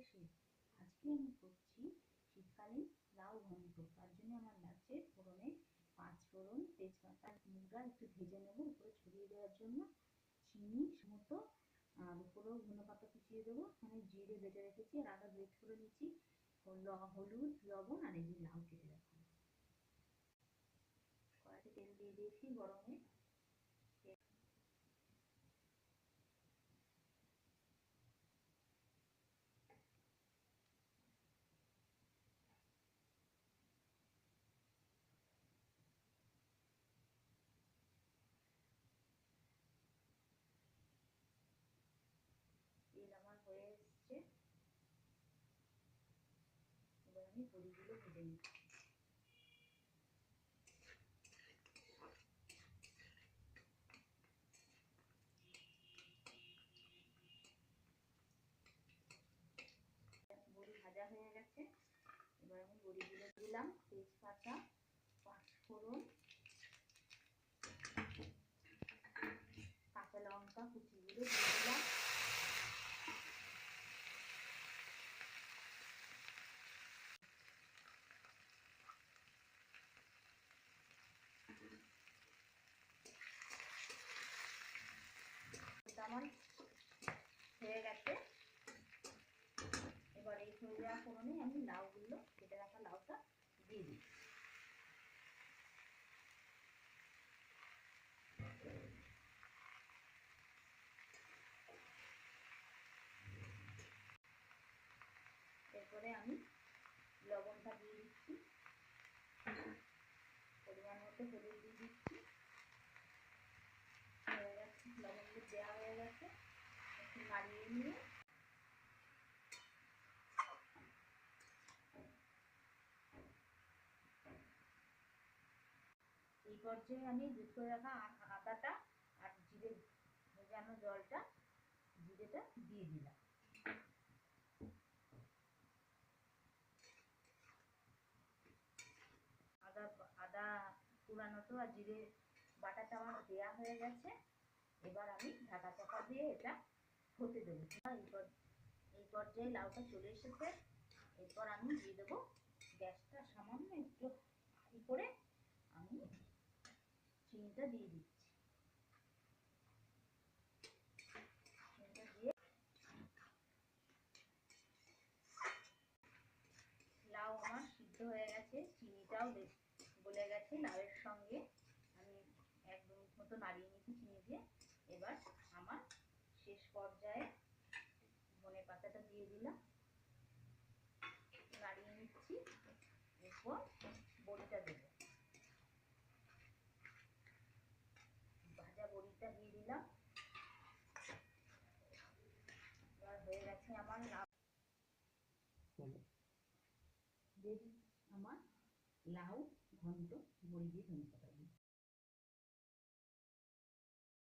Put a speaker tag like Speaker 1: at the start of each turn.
Speaker 1: শীত। আজকে আমি করছি শীতকালীন লাউ ঘন্ট। তার জন্য আমার লাগছে ফোড়নে 5 ফোড়ন, তেজপাতা, মুগ ডাল একটু ভেজে নেব উপরে ছড়িয়ে দেওয়ার জন্য, চিনি মতো, আর উপরেও ধনেপাতা কুচিয়ে দেবো। এখানে জিরে বেটে রেখেছি আর আদা গ্রেট করে নিচ্ছি, হলুদ, লবণ আর এই যে লাউ কেটে রাখা। কড়াইতে তেল দিয়ে দিয়েছি গরমে। তেল আমার হয়ে এসছে, এবার আমি বড়িগুলো ভেজে নিচ্ছি। বড়ি ভাজা হয়ে গেছে, এবার আমি বড়িগুলো দিলাম, তেজপাতা, 5 ফোড়ন, কাঁচা লঙ্কা কুচিগুলো দিয়ে দিলাম। আমার হয়ে গেছে, এবার এই হয়ে যাওয়া ফোড়নে আমি লাউগুলো, কেটে রাখা লাউটা দিয়ে দিই। এরপরে আমি লবণটা দিয়ে দিচ্ছি, পরিমাণ মতো হলুদ দিয়ে দিচ্ছি। হয়ে গেছে, লবণ দেওয়া হয়ে গেছে, একটু নাড়িয়ে নিয়ে এই পর্যায়ে আমি দুধ করে রাখা আদাটা আর জিরে ভেজানো জলটা, জিরেটা দিয়ে দিলাম। আদা কুড়ানোটা আর জিরে বাটাটা আমার দেওয়া হয়ে গেছে, এবার আমি ঢাকা চাপা দিয়ে এটা হতে দেবো। এই পর্যায়ে লাউটা চলে এসেছে, এরপর আমি দিয়ে দেবো, গ্যাসটা সামান্য একটু হাই করে আমি চিনিটা দিয়ে দিচ্ছি। চিনিটা দিয়ে লাউ আমার সিদ্ধ হয়ে গেছে, চিনিটাও গলে গেছে লাউয়ের সঙ্গে। আমি 1 মিনিট মতো নাড়িয়ে নিচ্ছি চিনি দিয়ে। এবার আমার শেষ পর্যায়ে ধনে পাতাটা দিয়ে দিলাম, নাড়িয়ে নিচ্ছি। এরপর বড়িটা দেবো, ভাজা বড়িটা দিয়ে দিলাম। এবার হয়ে গেছে আমার আমার লাউ ঘন্ট বড়ি দিয়ে ধনে পাতা।